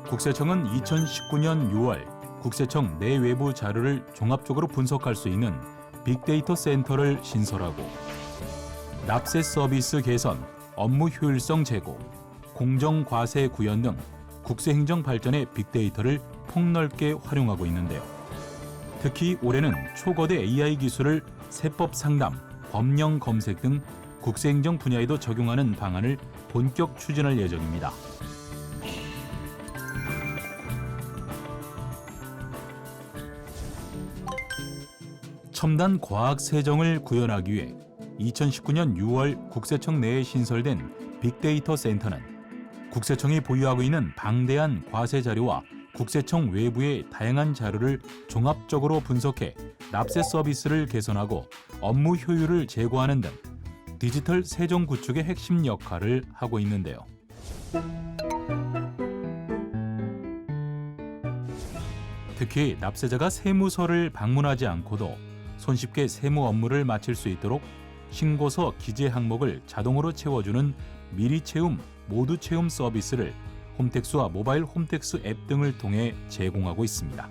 국세청은 2019년 6월 국세청 내외부 자료를 종합적으로 분석할 수 있는 빅데이터 센터를 신설하고 납세 서비스 개선, 업무 효율성 제고, 공정 과세 구현 등 국세행정 발전의 빅데이터를 폭넓게 활용하고 있는데요. 특히 올해는 초거대 AI 기술을 세법 상담, 법령 검색 등 국세행정 분야에도 적용하는 방안을 본격 추진할 예정입니다. 첨단 과학 세정을 구현하기 위해 2019년 6월 국세청 내에 신설된 빅데이터 센터는 국세청이 보유하고 있는 방대한 과세 자료와 국세청 외부의 다양한 자료를 종합적으로 분석해 납세 서비스를 개선하고 업무 효율을 제고하는 등 디지털 세정 구축의 핵심 역할을 하고 있는데요. 특히 납세자가 세무서를 방문하지 않고도 손쉽게 세무 업무를 마칠 수 있도록 신고서 기재 항목을 자동으로 채워주는 미리 채움, 모두 채움 서비스를 홈택스와 모바일 홈택스 앱 등을 통해 제공하고 있습니다.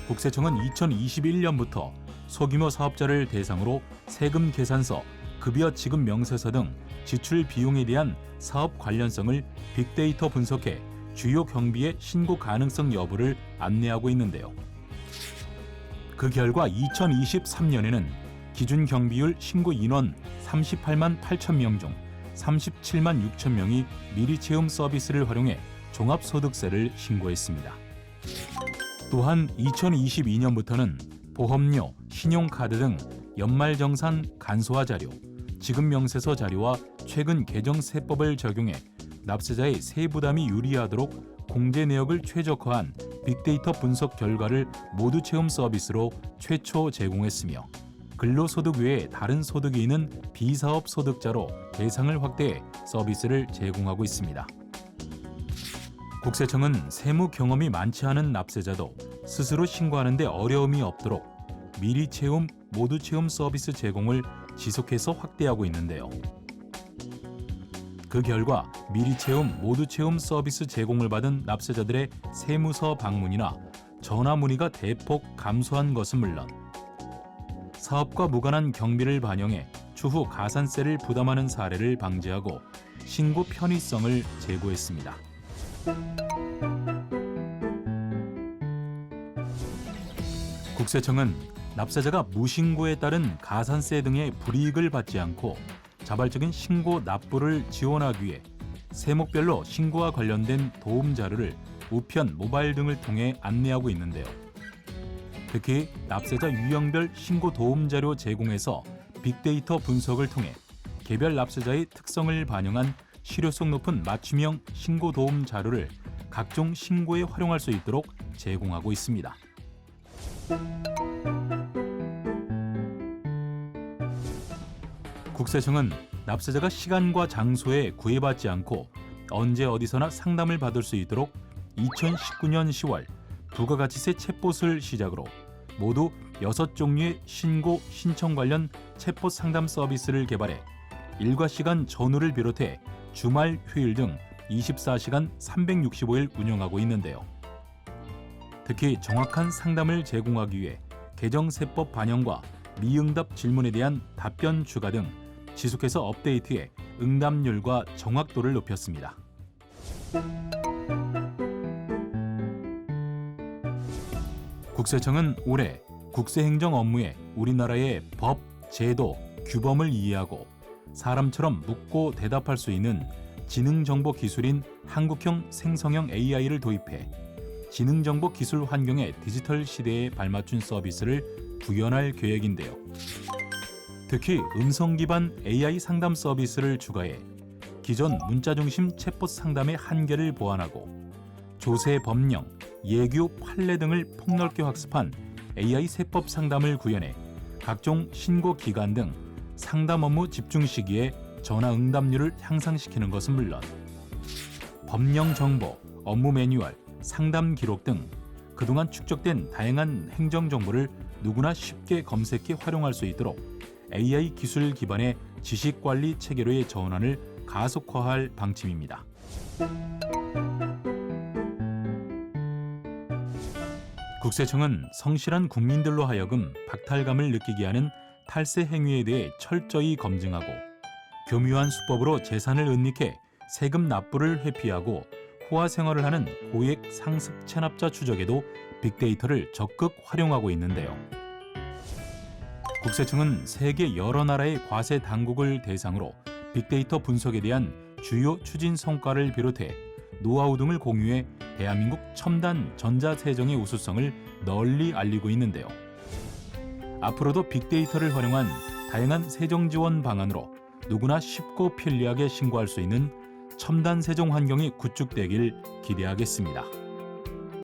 국세청은 2021년부터 소규모 사업자를 대상으로 세금 계산서, 급여 지급 명세서 등 지출 비용에 대한 사업 관련성을 빅데이터 분석해 주요 경비의 신고 가능성 여부를 안내하고 있는데요. 그 결과 2023년에는 기준 경비율 신고 인원 38만 8천 명 중 37만 6천 명이 미리 채움 서비스를 활용해 종합소득세를 신고했습니다. 또한 2022년부터는 보험료, 신용카드 등 연말정산 간소화 자료, 지급명세서 자료와 최근 개정 세법을 적용해 납세자의 세부담이 유리하도록 공제 내역을 최적화한 빅데이터 분석 결과를 모두 채움 서비스로 최초 제공했으며 근로소득 외에 다른 소득이 있는 비사업 소득자로 대상을 확대해 서비스를 제공하고 있습니다. 국세청은 세무 경험이 많지 않은 납세자도 스스로 신고하는 데 어려움이 없도록 미리 채움, 모두 채움 서비스 제공을 지속해서 확대하고 있는데요. 그 결과 미리 채움, 모두 채움 서비스 제공을 받은 납세자들의 세무서 방문이나 전화 문의가 대폭 감소한 것은 물론 사업과 무관한 경비를 반영해 추후 가산세를 부담하는 사례를 방지하고 신고 편의성을 제고했습니다. 국세청은 납세자가 무신고에 따른 가산세 등의 불이익을 받지 않고 자발적인 신고 납부를 지원하기 위해 세목별로 신고와 관련된 도움 자료를 우편, 모바일 등을 통해 안내하고 있는데요. 특히 납세자 유형별 신고 도움 자료 제공에서 빅데이터 분석을 통해 개별 납세자의 특성을 반영한 실효성 높은 맞춤형 신고 도움 자료를 각종 신고에 활용할 수 있도록 제공하고 있습니다. 국세청은 납세자가 시간과 장소에 구애받지 않고 언제 어디서나 상담을 받을 수 있도록 2019년 10월 부가가치세 챗봇을 시작으로 모두 6종류의 신고, 신청 관련 챗봇 상담 서비스를 개발해 일과 시간 전후를 비롯해 주말, 휴일 등 24시간 365일 운영하고 있는데요. 특히 정확한 상담을 제공하기 위해 개정세법 반영과 미응답 질문에 대한 답변 추가 등 지속해서 업데이트해 응답률과 정확도를 높였습니다. 국세청은 올해 국세행정 업무에 우리나라의 법, 제도, 규범을 이해하고 사람처럼 묻고 대답할 수 있는 지능정보 기술인 한국형 생성형 AI를 도입해 지능정보 기술 환경의 디지털 시대에 발맞춘 서비스를 구현할 계획인데요. 특히 음성 기반 AI 상담 서비스를 추가해 기존 문자 중심 챗봇 상담의 한계를 보완하고 조세 법령, 예규 판례 등을 폭넓게 학습한 AI 세법 상담을 구현해 각종 신고 기간 등 상담 업무 집중 시기에 전화 응답률을 향상시키는 것은 물론 법령 정보, 업무 매뉴얼, 상담 기록 등 그동안 축적된 다양한 행정 정보를 누구나 쉽게 검색해 활용할 수 있도록 AI 기술 기반의 지식관리 체계로의 전환을 가속화할 방침입니다. 국세청은 성실한 국민들로 하여금 박탈감을 느끼게 하는 탈세 행위에 대해 철저히 검증하고 교묘한 수법으로 재산을 은닉해 세금 납부를 회피하고 호화 생활을 하는 고액 상습 체납자 추적에도 빅데이터를 적극 활용하고 있는데요. 국세청은 세계 여러 나라의 과세 당국을 대상으로 빅데이터 분석에 대한 주요 추진 성과를 비롯해 노하우 등을 공유해 대한민국 첨단 전자세정의 우수성을 널리 알리고 있는데요. 앞으로도 빅데이터를 활용한 다양한 세정 지원 방안으로 누구나 쉽고 편리하게 신고할 수 있는 첨단 세정 환경이 구축되길 기대하겠습니다.